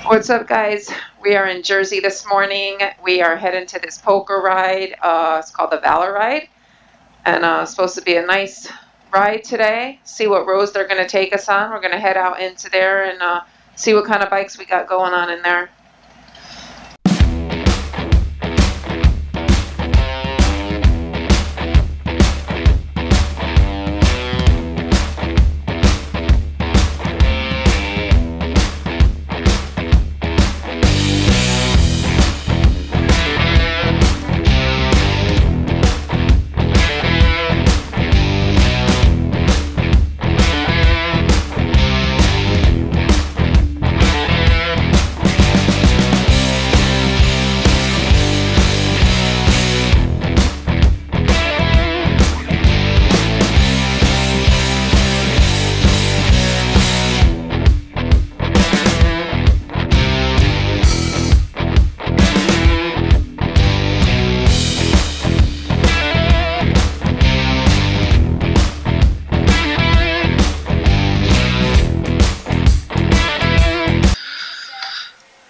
What's up, guys? We are in Jersey this morning. We are heading to this poker ride. It's called the Valor Ride. And it's supposed to be a nice ride today. See what roads they're going to take us on. We're going to head out into there and see what kind of bikes we got going on in there.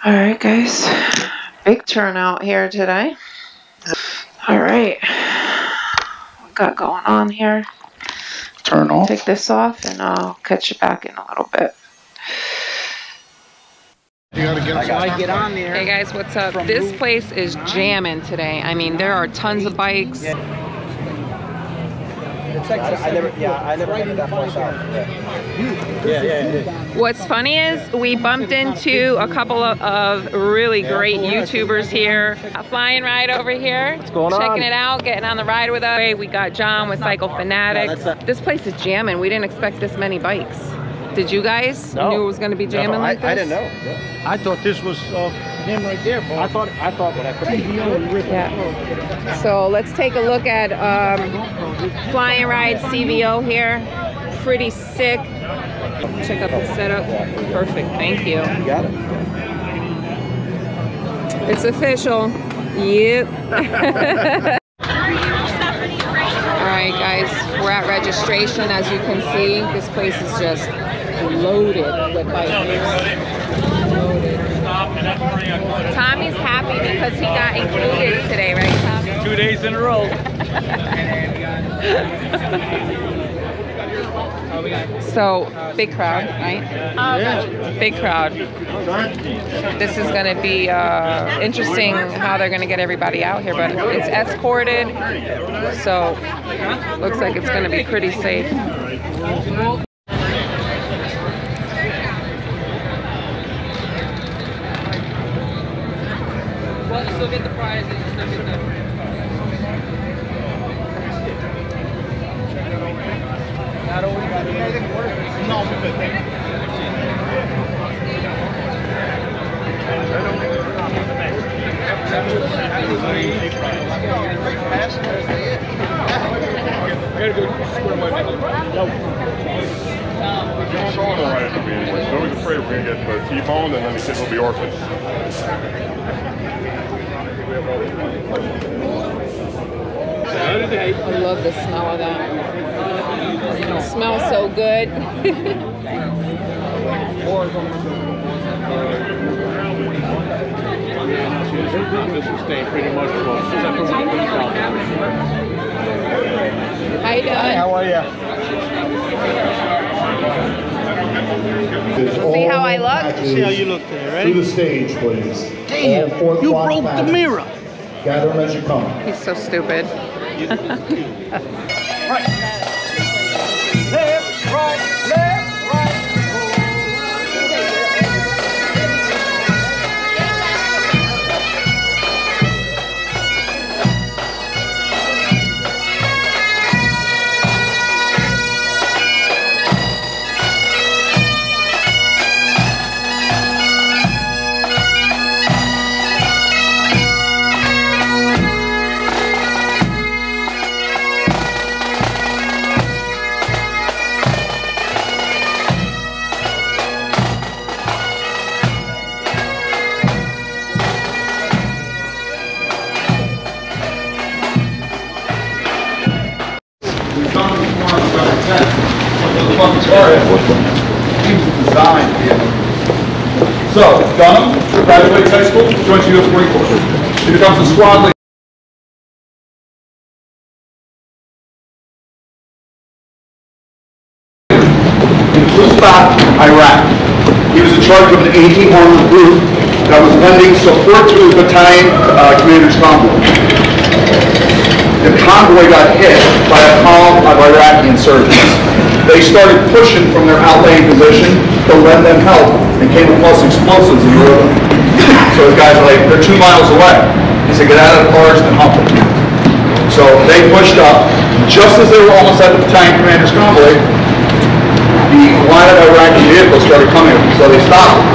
Alright, guys, big turnout here today. Alright, what we got going on here? Turn off. Take this off and I'll catch you back in a little bit. You gotta get on there. Hey guys, what's up? This place is jamming today. I mean, there are tons of bikes. I never been that far south. Yeah. What's funny is we bumped into a couple of really great YouTubers here. A flying ride over here. What's going on? Checking it out, getting on the ride with us. We got John with Cycle Fanatics. This place is jamming. We didn't expect this many bikes. Did you guys? No. Knew it was going to be jamming like this? I didn't know. I thought this was him right there, bro. I thought when I put Yeah. So let's take a look at Flying Ride CVO here. Pretty sick. Check out the setup. Perfect. Thank you. You got it. It's official. Yep. Alright guys, we're at registration. As you can see, this place is just loaded with bikes. Loaded. Tommy's happy because he got included today, right, Tommy? 2 days in a row. So, big crowd, right? Yeah. Big crowd. This is going to be interesting how they're going to get everybody out here, but it's escorted, so looks like it's going to be pretty safe. Well, you still get the prize and you still get the... Not only got it. No, but thank you. Right at the beginning. Nobody's afraid we're going to get T-boned and then the kids will be orphaned. I love the smell of that. It smells so good. This will stay pretty much close. How you doing? How are you? See how I look? See how you look today, ready? To the stage, please. Damn, you broke the mirror. Gather them as you come. He's so stupid. Right. Left, right, left, right. So, Dunham graduates high school, joins the U.S. Marine Corps. He becomes a squad leader. In Khuzestan, Iraq. He was in charge of an 18-armed group that was lending support to his battalion commander's convoy. The convoy got hit by a column of Iraqi insurgents. They started pushing from their outlying position to lend them help and came across explosives in the road. So the guys are like, they're 2 miles away. He said, get out of the cars and hump it. So they pushed up. Just as they were almost at the battalion commander's convoy, the line of Iraqi vehicles started coming, so they stopped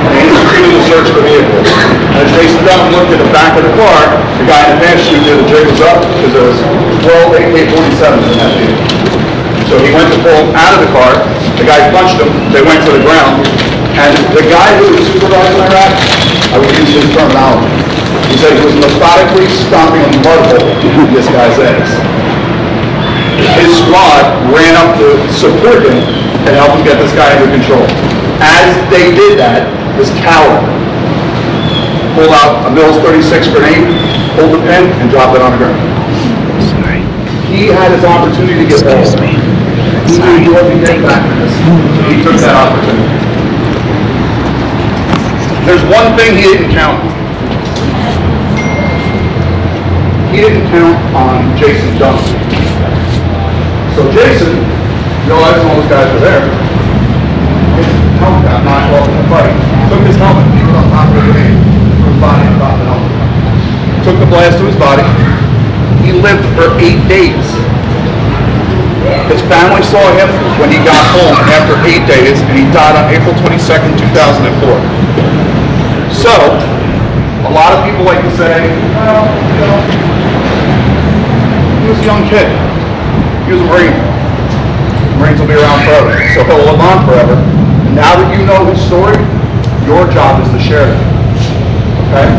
and they instituted a search for vehicles. As Jason Dunham looked at the back of the car, the guy in the pants chute knew the jig was up because there was 12 AK-47s in that vehicle. So he went to pull them out of the car, the guy punched him, they went to the ground, and the guy who was supervising Iraq, I would use his terminology, he said he was methodically stomping on the mud hole in this guy's ass. His squad ran up to support him and help him get this guy under control. As they did that, this coward pulled out a Mills 36 grenade, pulled the pin, and dropped it on the ground. Sorry. He had his opportunity to get back. He knew he wasn't getting back to this. So he took that opportunity. There's one thing he didn't count on. He didn't count on Jason Dunham. So Jason realized all those guys were there. His helmet got knocked off in the fight. Took his helmet, he was on top of the grenade, threw his body on top of the helmet. Took the blast to his body. He lived for 8 days. His family saw him when he got home after 8 days, and he died on April 22nd, 2004. So, a lot of people like to say, well, you know, he was a young kid. He was a Marine. Marines will be around forever, so he'll live on forever. And now that you know his story, your job is to share it. Okay?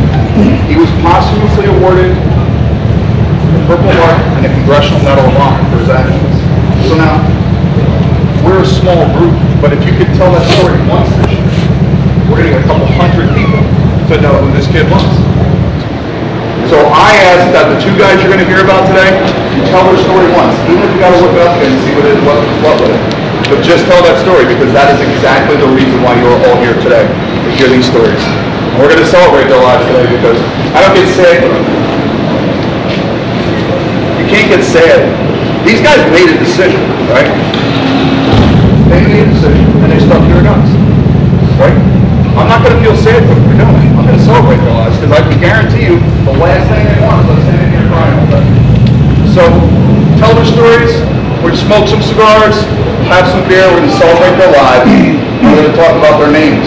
He was posthumously awarded the Purple Heart and the Congressional Medal of Honor for his actions. So now, we're a small group, but if you could tell that story once this year, we're getting a couple hundred people to know who this kid was. So I ask that the 2 guys you're going to hear about today, you tell their story once. Even if you got to look it up and see what it is, what with it. But just tell that story, because that is exactly the reason why you're all here today, to hear these stories. And we're going to celebrate their lives today, because I don't get sad with them. You can't get sad. These guys made a decision, right? They made a decision, and they stuck to their guns, right? I'm not going to feel sad for what they're doing. I'm going to celebrate their lives, because I can guarantee you the last thing they want is us standing here crying all day. So, tell their stories, we're going to smoke some cigars, have some beer, we're going to celebrate their lives, and we're going to talk about their names.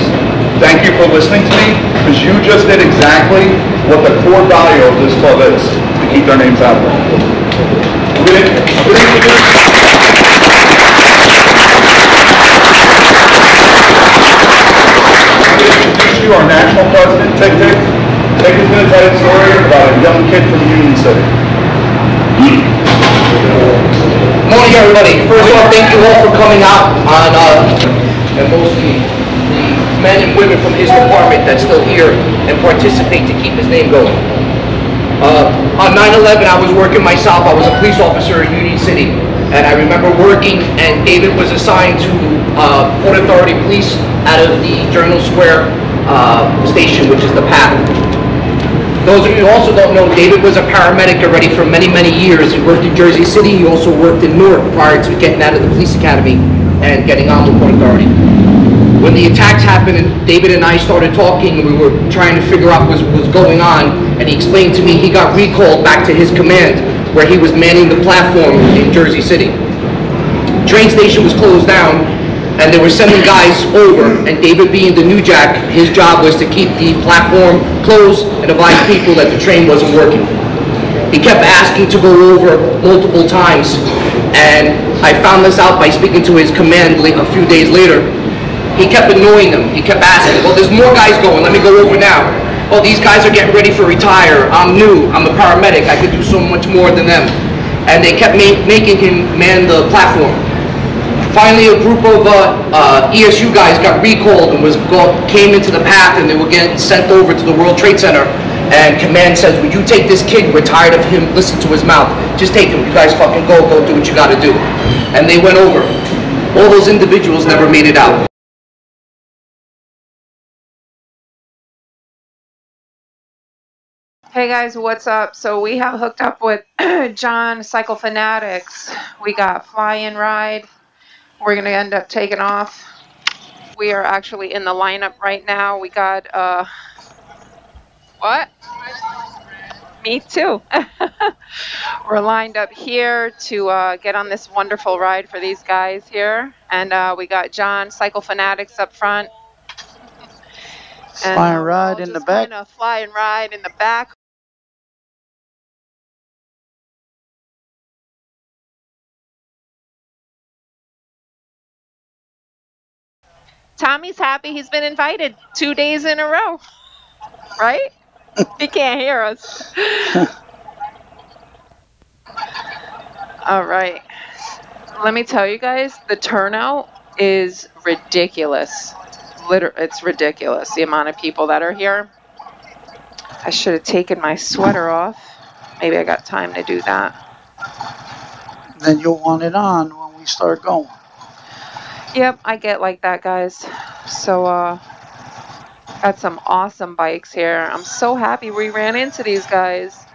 Thank you for listening to me, because you just did exactly what the core value of this club is, to keep their names out there. I'm going to introduce you our national president, Tick Tick. Tick is going to tell a story about a young kid from Union City. Morning, everybody. First of all, thank you all for coming out on, and mostly the men and women from his department that's still here and participate to keep his name going. On 9/11, I was working myself. I was a police officer in Union City, and I remember working, and David was assigned to Port Authority Police out of the Journal Square station, which is the PAP. Those of you who also don't know, David was a paramedic already for many, many years. He worked in Jersey City. He also worked in Newark prior to getting out of the police academy and getting on with Port Authority. When the attacks happened, and David and I started talking, and we were trying to figure out what was going on, and he explained to me he got recalled back to his command, where he was manning the platform in Jersey City. Train station was closed down, and they were sending guys over, and David being the new jack, his job was to keep the platform closed and advise people that the train wasn't working. He kept asking to go over multiple times, and I found this out by speaking to his command a few days later. He kept annoying them. He kept asking, well, there's more guys going, let me go over now. Oh, these guys are getting ready for retire. I'm new, I'm a paramedic, I could do so much more than them. And they kept making him man the platform. Finally, a group of ESU guys got recalled and came into the path, and they were getting sent over to the World Trade Center. And command says, "Would you take this kid? We're tired of him. Listen to his mouth. Just take him. You guys fucking go do what you got to do." And they went over. All those individuals never made it out. Hey guys, what's up? So we have hooked up with John, Cycle Fanatics. We got Fly and Ride. We're going to end up taking off. We are actually in the lineup right now. We got, what? Me too. We're lined up here to get on this wonderful ride for these guys here. And we got John, Cycle Fanatics up front. And, Fly and Ride in the back. Kind of Fly and Ride in the back. Tommy's happy he's been invited 2 days in a row, right? He can't hear us. All right. Let me tell you guys, the turnout is ridiculous. It's ridiculous, the amount of people that are here. I should have taken my sweater off. Maybe I got time to do that. Then you'll want it on when we start going. Yep, I get like that, guys. So, got some awesome bikes here. I'm so happy we ran into these guys.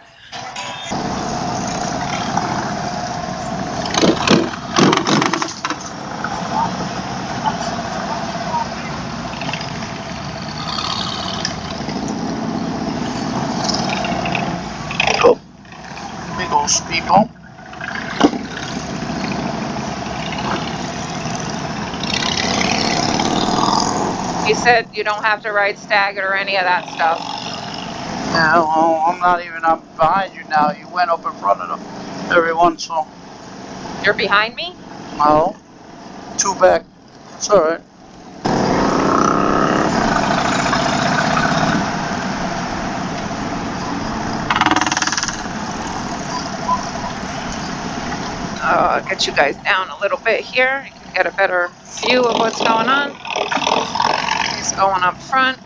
Oh, big old speed bump. He said you don't have to ride staggered or any of that stuff. Yeah, well, I'm not even up behind you now. You went up in front of them, everyone, so. You're behind me? No. 2 back. It's alright. Get you guys down a little bit here. You can get a better view of what's going on. He's going up front.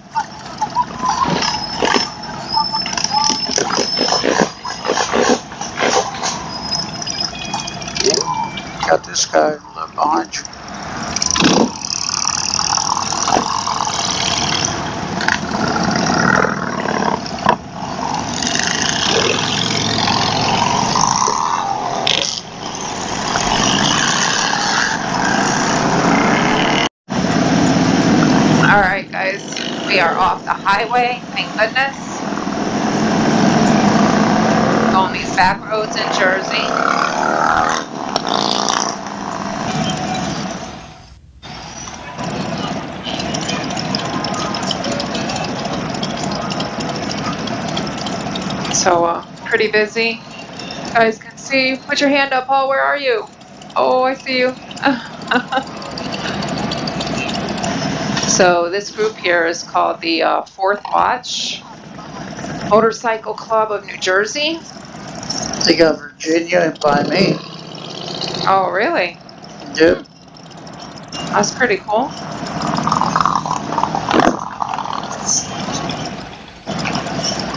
Got this guy behind you. Alright guys, we are off the highway, thank goodness. Going these back roads in Jersey. So, pretty busy. You guys can see. Put your hand up, Paul. Where are you? Oh, I see you. So this group here is called the Fourth Watch Motorcycle Club of New Jersey. They got Virginia and by me. Oh, really? Yep. That's pretty cool.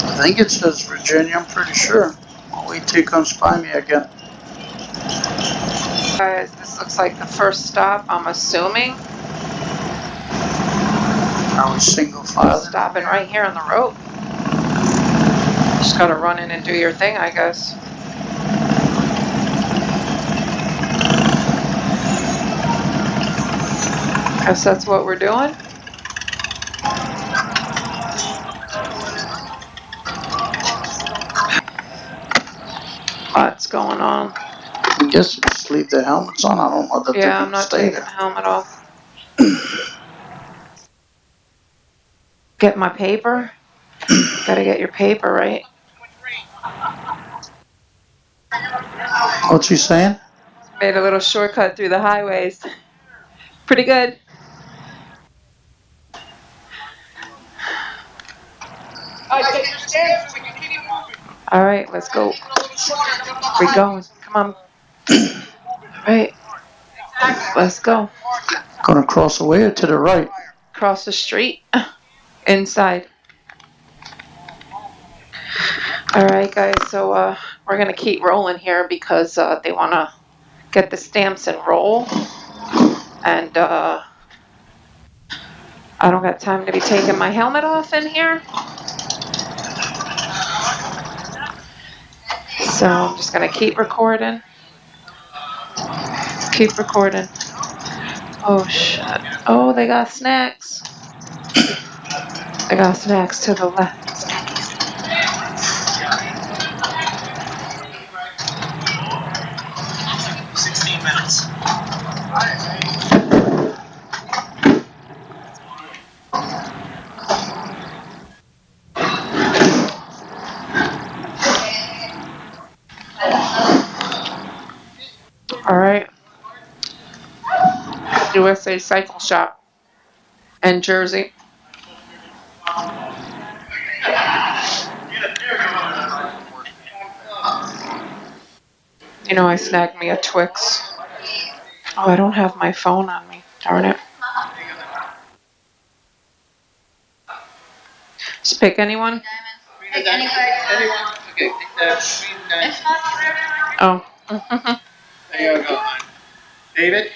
I think it says Virginia, I'm pretty sure. I'll wait till he comes by me again. Guys, this looks like the first stop, I'm assuming. Are we single file? Stopping right here on the road. Just gotta run in and do your thing, I guess. Guess that's what we're doing. What's going on? I guess you just leave the helmets on. I don't know that Yeah, I'm not taking the helmet off. Get my paper. Gotta get your paper, right? What's he saying? Made a little shortcut through the highways. Pretty good. All right, let's go. We're going. Come on. All right. Let's go. Gonna cross away or to the right? Across the street. Inside. All right, guys. So we're gonna keep rolling here because they want to get the stamps and roll, and I don't got time to be taking my helmet off in here. So I'm just gonna keep recording. Keep recording. Oh shit. Oh, they got snacks. They got snacks to the left. 16 minutes. All right. USA Cycle Shop in Jersey. You know, I snagged me a Twix. Oh, I don't have my phone on me. Darn it. Just pick anyone. Pick anyone. Okay, pick the green dice. Oh. There you go. David?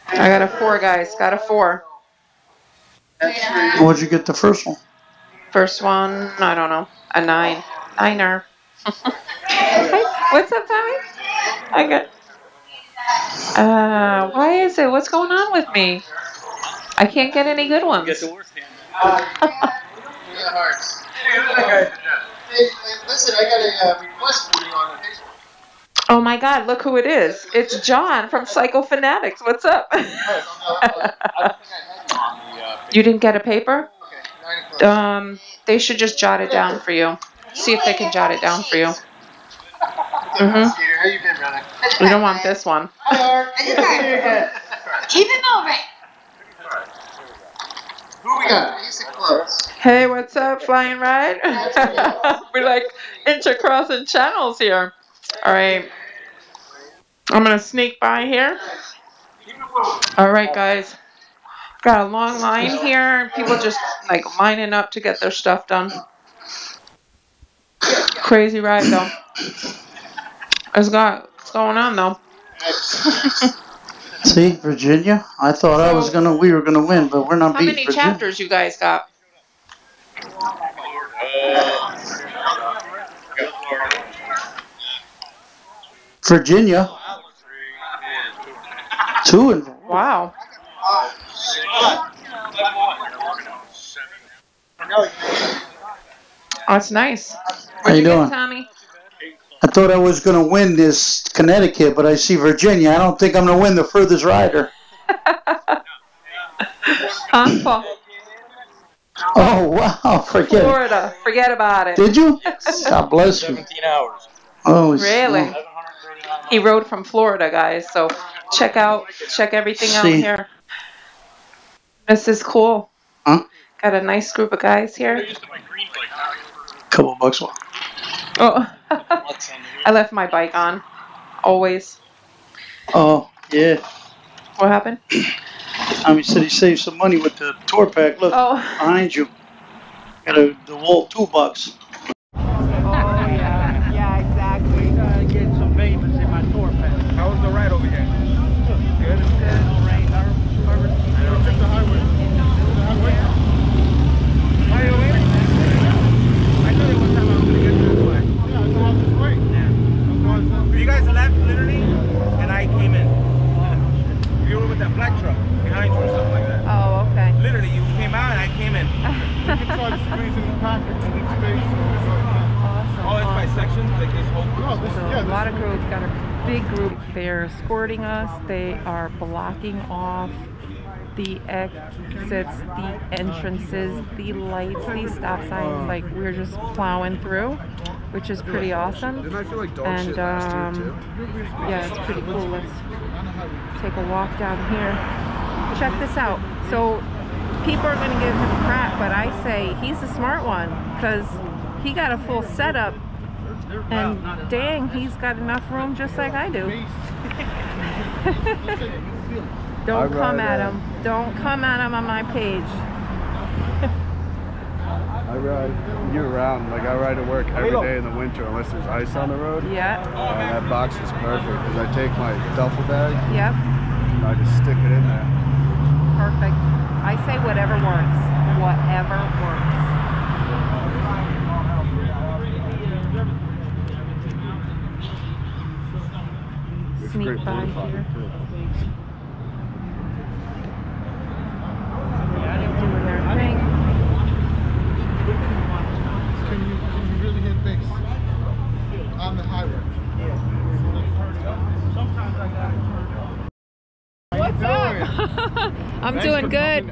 I got a 4, guys. Got a 4. That's 3. What'd you get the first one? First one, I don't know. A 9. 9er. Hey, what's up, Tommy? I got. Why is it? What's going on with me? I can't get any good ones. Get the worst hand. Hearts. Hey, who's that guy? Hey, listen, I got a request for you on Facebook. Oh my God! Look who it is. It's John from Psycho Fanatics. What's up? I don't think I had you on the You didn't get a paper? Okay, 9 o'clock. They should just jot it down for you. See if they can jot it down for you. How you been, brother? We don't want this one. Hi, Art. Good to see you again. Keep it moving. Who we got? Basic clubs. Hey, what's up, Flying Ride? We're like intercrossing channels here. All right. I'm going to sneak by here. All right, guys. Got a long line here. People just like lining up to get their stuff done. Crazy ride, though. What's going on, though? See, Virginia. I thought we were gonna win, but we're not How beating many Virginia. chapters you guys got? Virginia. 2 and Wow. Oh, it's nice. How you doing? Tommy? I thought I was gonna win this Connecticut, but I see Virginia. I don't think I'm gonna win the furthest rider. Huh? Oh wow! Forget it. Florida. Forget about it. Did you? God bless you. 17 hours. Oh, Really? He rode from Florida, guys. So check everything out See. here. This is cool. Huh? Got a nice group of guys here. Couple bucks. Oh, I left my bike on. Always. Oh yeah. What happened? Tommy said he saved some money with the tour pack. Look Oh. behind you. Got the wall $2. Yeah, exactly. Get some Vegas in my tour pack. How was the ride over here? Good? No rain, Harvard. I took the highway. I knew there was time I was going to get to this way. Yeah, so I'll just wait. You guys left literally, and I came in. You were with that black truck behind you or something like that. Oh, okay. Literally, you came out and I came in. You can try to squeeze in the pocket and in space. Oh, it's by sections, like this whole. No, this, So yeah, a this, lot of groups, got a big group. They're escorting us. They are blocking off the exits, the entrances, the lights, these stop signs. Like we're just plowing through, which is pretty awesome. Didn't I feel like dog And shit last year too? yeah, it's pretty cool. Let's take a walk down here. Check this out. So people are going to give him crap, but I say he's the smart one because he got a full setup And dang, he's got enough room just like I do. Don't come at him. Don't come at him on my page. I ride year-round. Like, I ride to work every day in the winter unless there's ice on the road. Yeah. And that box is perfect because I take my duffel bag. Yep. And I just stick it in there. Perfect. I say whatever works. Whatever works. Sneak by here. Doing their thing. Can you really hit base on the highway? Sometimes I got What's up? I'm doing good.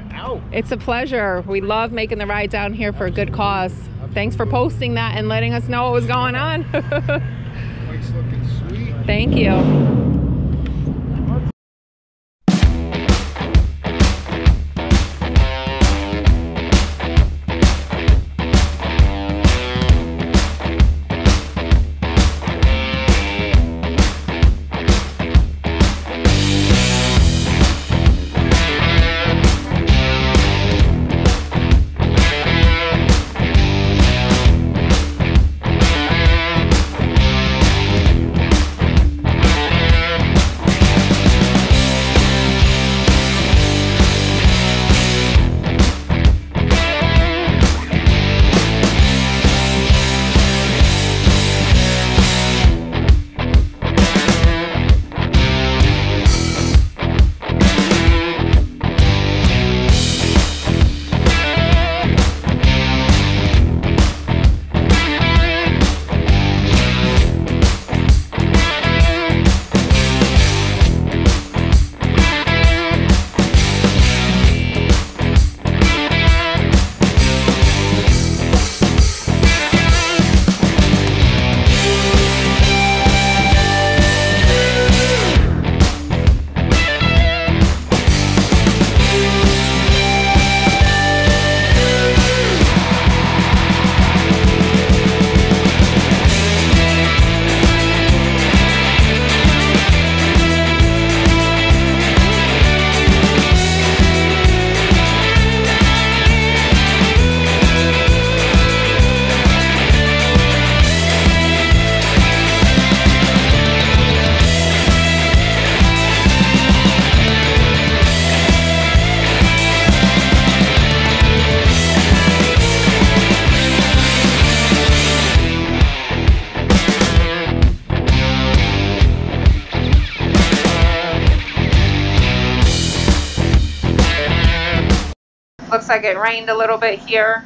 It's a pleasure. We love making the ride down here for a good cause. Thanks for posting that and letting us know what was going on. Bike's looking sweet. Thank you. Looks like it rained a little bit here,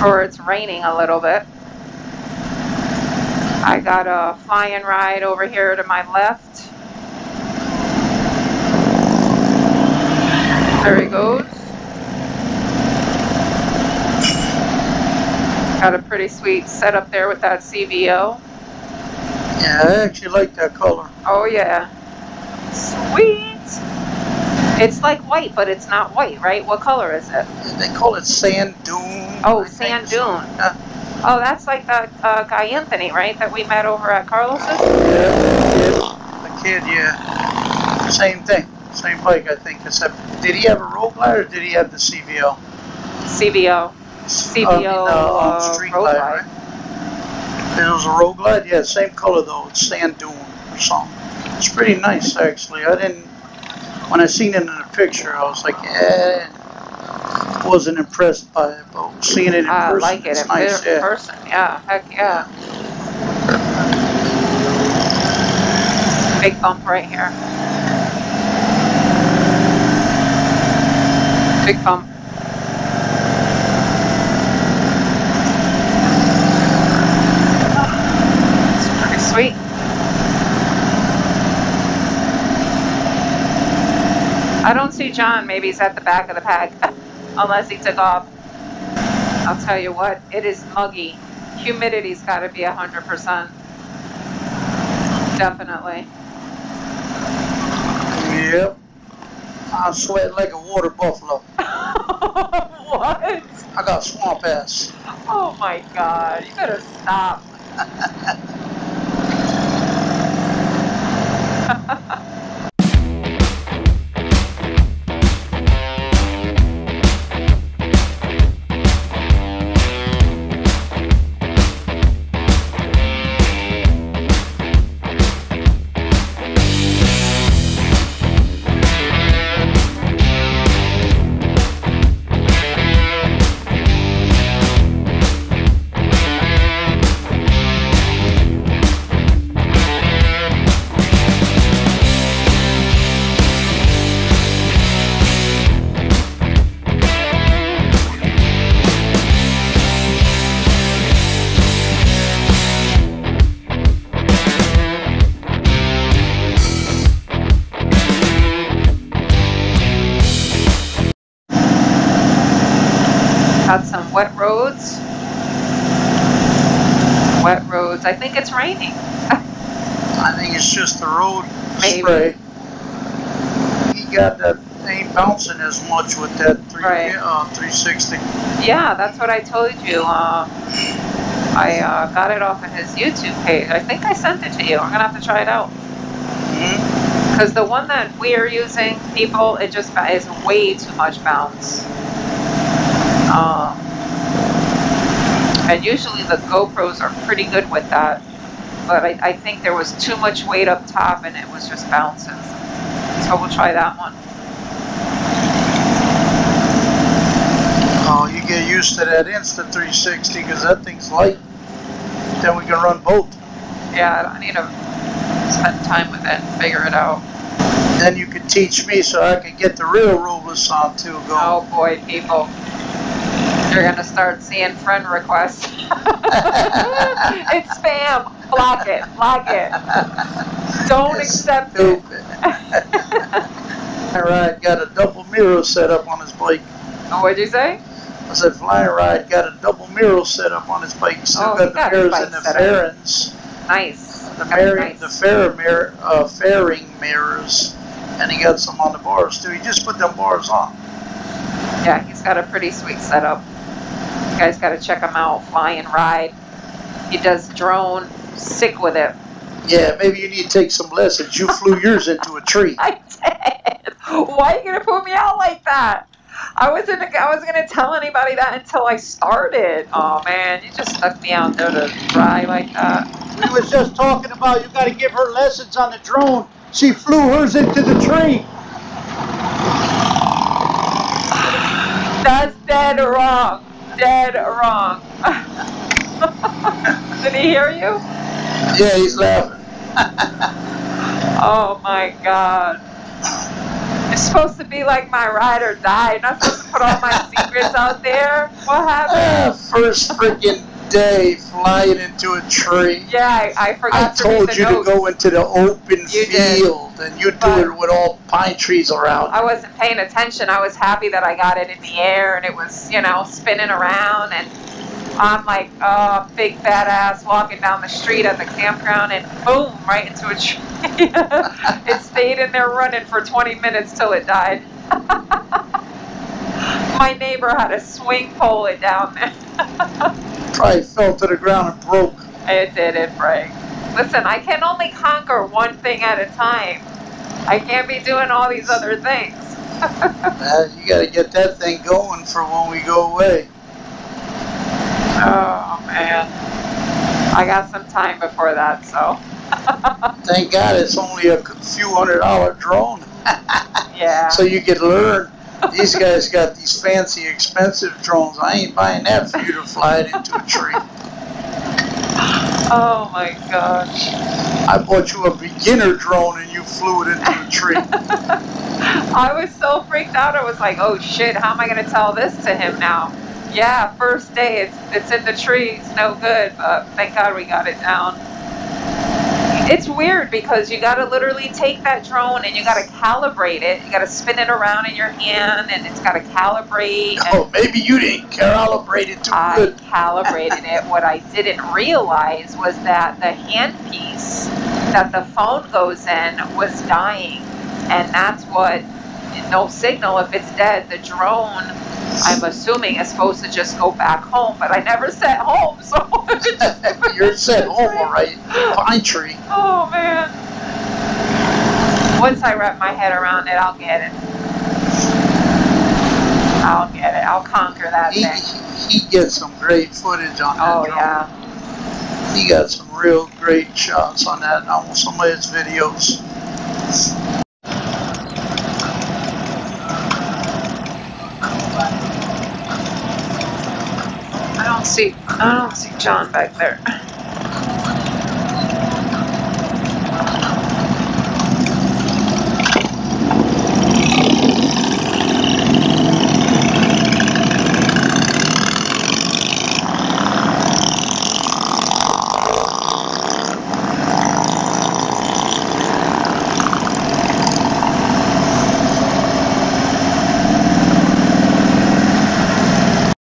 or it's raining a little bit. I got a flying ride over here to my left. There he goes. Got a pretty sweet setup there with that CVO. Yeah, I actually like that color. Oh yeah. Sweet! It's like white, but it's not white, right? What color is it? They call it sand dune. Oh, sand dune. Oh, that's like that guy Anthony, right? That we met over at Carlos's? Yeah, the kid, yeah. Same thing. Same bike, I think. Except, did he have a road glide or did he have the CVO? CVO. CVO Street road glide, glide. Right? It was a road glide? Yeah, same color though. It's sand dune or something. It's pretty nice, actually. When I seen it in the picture, I was like, yeah, wasn't impressed by it, but seeing it in person, I like it it's in nice. person. Yeah, heck yeah. Big bump right here. Big bump. It's pretty sweet. I don't see John. Maybe he's at the back of the pack, unless he took off. I'll tell you what, it is muggy. Humidity's got to be 100%. Definitely. Yep. I sweat like a water buffalo. What? I got swamp ass. Oh my God, you better stop. Got some wet roads. Wet roads. I think it's raining. I think it's just the road Maybe. spray. He got that, ain't bouncing as much with that 360. Yeah, that's what I told you. I got it off of his YouTube page. I think I sent it to you. I'm gonna have to try it out. Because the one that we are using, people, it just is way too much bounce. And usually the GoPros are pretty good with that, but I think there was too much weight up top and it was just bouncing. So we'll try that one. Oh, you get used to that Insta 360 because that thing's light. Then we can run both. Yeah, I need to spend time with it and figure it out. Then you can teach me so I can get the real roadless on too going. Oh boy, people. You're going to start seeing friend requests. It's spam. Block it. Block it. Don't accept it. Flying Ride got a double mirror set up on his bike. Oh, what'd you say? I said Flying Ride got a double mirror set up on his bike. Still got the mirrors and the fairings. Nice. The fairing mirrors. And he got some on the bars too. He just put them bars on. Yeah, he's got a pretty sweet setup. You guys got to check him out. Flying Ride. He does drone. Sick with it. Yeah, maybe you need to take some lessons. You flew yours into a tree. I did. Why are you gonna put me out like that? I wasn't gonna tell anybody that until I started. Oh man, you just stuck me out there to dry like that. We was just talking about you got to give her lessons on the drone. She flew hers into the tree. That's dead wrong. Dead wrong. Did he hear you? Yeah, he's laughing. Oh my God. It's supposed to be like my ride or die. You're not supposed to put all my secrets out there. What happened? First freaking day flying into a tree. Yeah, I forgot to read the told you notes. to go into the open field, and you do it with all pine trees around. I wasn't paying attention. I was happy that I got it in the air and it was, you know, spinning around, and I'm like, oh, big fat ass walking down the street at the campground, and boom, right into a tree. It stayed in there running for 20 minutes till it died. My neighbor had to swing pole it down there. Probably fell to the ground and broke. It did, it break. Listen, I can only conquer one thing at a time. I can't be doing all these other things. You got to get that thing going for when we go away. Oh, man. I got some time before that, so. Thank God it's only a few $100 drone. Yeah. So you can learn. These guys got these fancy, expensive drones. I ain't buying that for you to fly it into a tree. Oh my gosh. I bought you a beginner drone and you flew it into a tree. I was so freaked out. I was like, oh shit, how am I going to tell this to him now? Yeah, first day, it's in the trees, no good, but thank God we got it down. It's weird because you got to literally take that drone and you got to calibrate it. You got to spin it around in your hand and it's got to calibrate. Oh, maybe you didn't calibrate it too good. I calibrated it. What I didn't realize was that the handpiece that the phone goes in was dying. And that's what no signal. If it's dead, the drone, I'm assuming, is supposed to just go back home, but I never sent home, so. You're sent home, all right. Pine tree. Oh, man. Once I wrap my head around it, I'll get it. I'll get it. I'll conquer that thing. He gets some great footage on that drone. Yeah. He got some real great shots on that on some of his videos. I don't see John back there.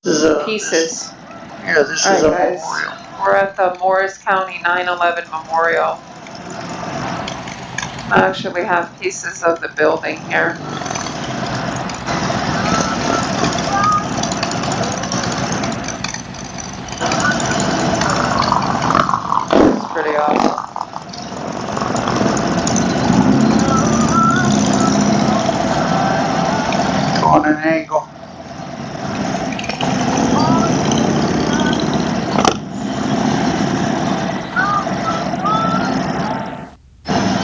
This is Pieces. Yeah, this is a guys, memorial. we're at the Morris County 9/11 Memorial. I actually have pieces of the building here. It's pretty awesome. On an angle.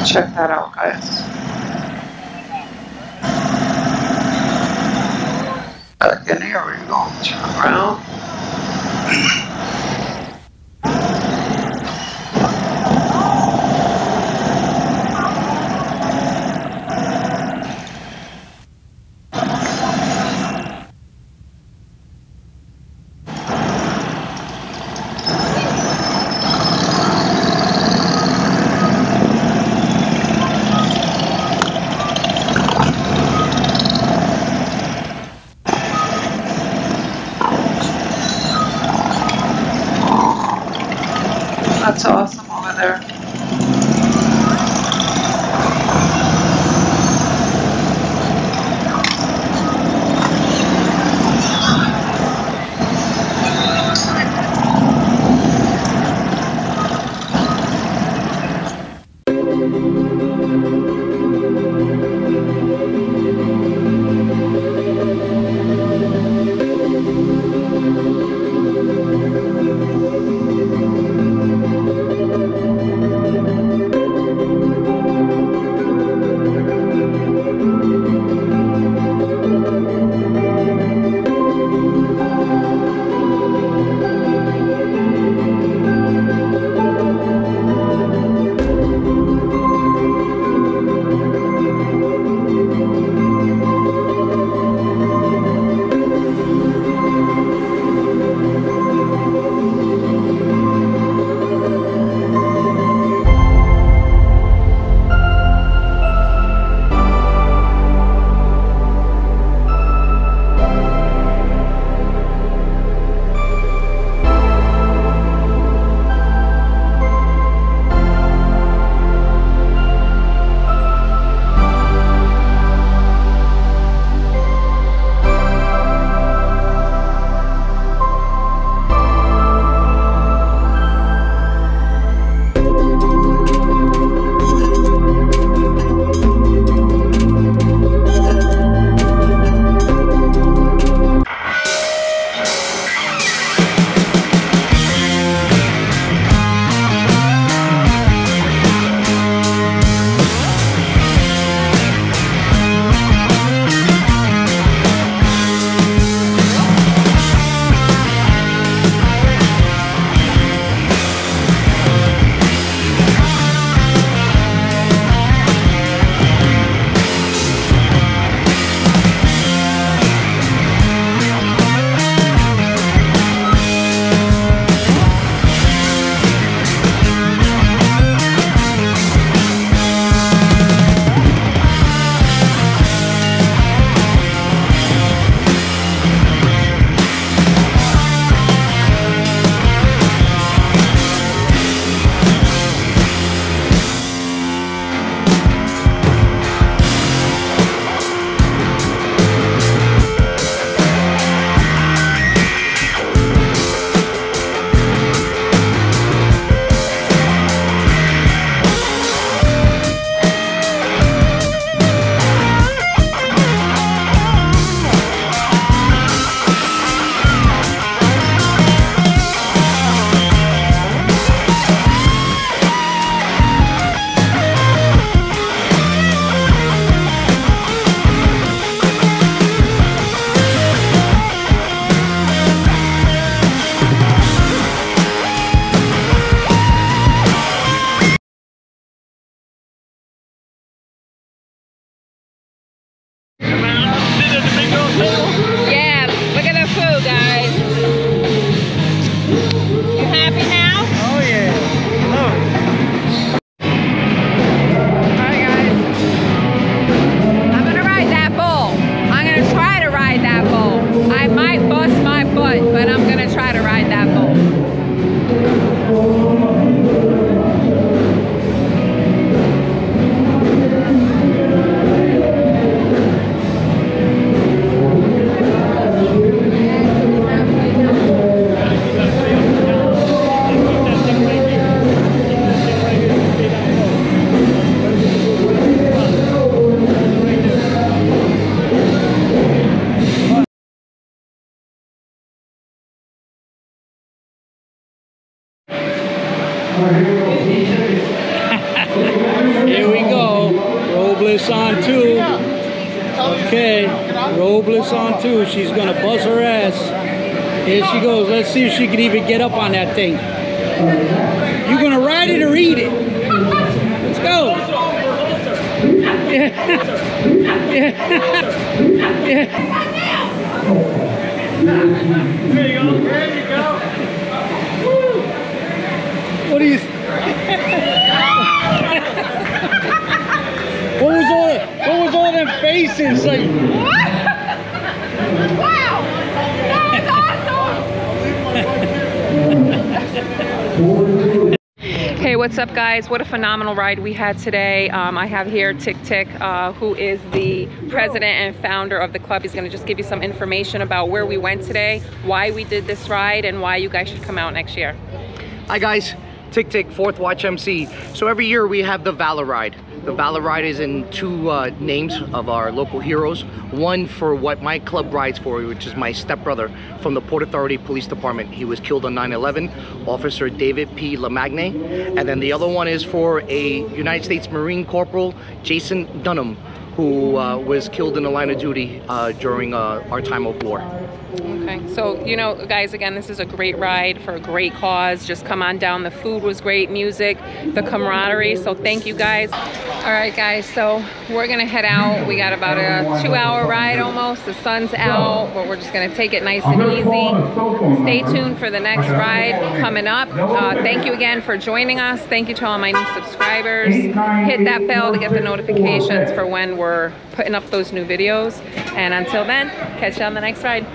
Check that out, guys. Back in here we go. Turn around. Here we go. Robles on 2. Okay, Robles on 2. She's gonna buzz her ass. Here she goes. Let's see if she can even get up on that thing. You gonna ride it or eat it? Let's go. Yeah. Yeah. Yeah. There you go. There you go. Woo. What do you? What was all them faces like? Wow! That was awesome! Hey, what's up, guys? What a phenomenal ride we had today. I have here Tick Tick, who is the president and founder of the club. He's going to just give you some information about where we went today, why we did this ride, and why you guys should come out next year. Hi guys, Tick Tick, 4th Watch MC. So every year we have the Valor Ride. The Valor Ride is in 2 names of our local heroes. One for what my club rides for, which is my stepbrother from the Port Authority Police Department. He was killed on 9/11, Officer David P. LeMagne. And then the other one is for a United States Marine Corporal, Jason Dunham, who was killed in the line of duty during our time of war. Okay, so you know, guys, again, this is a great ride for a great cause. Just come on down. The food was great, music, the camaraderie. So thank you, guys. All right, guys, so we're gonna head out. We got about a 2-hour ride almost. The sun's out, but we're just gonna take it nice and easy. Stay tuned for the next ride coming up. Thank you again for joining us. Thank you to all my new subscribers. Hit that bell to get the notifications for when we're putting up those new videos. And until then, catch you on the next ride.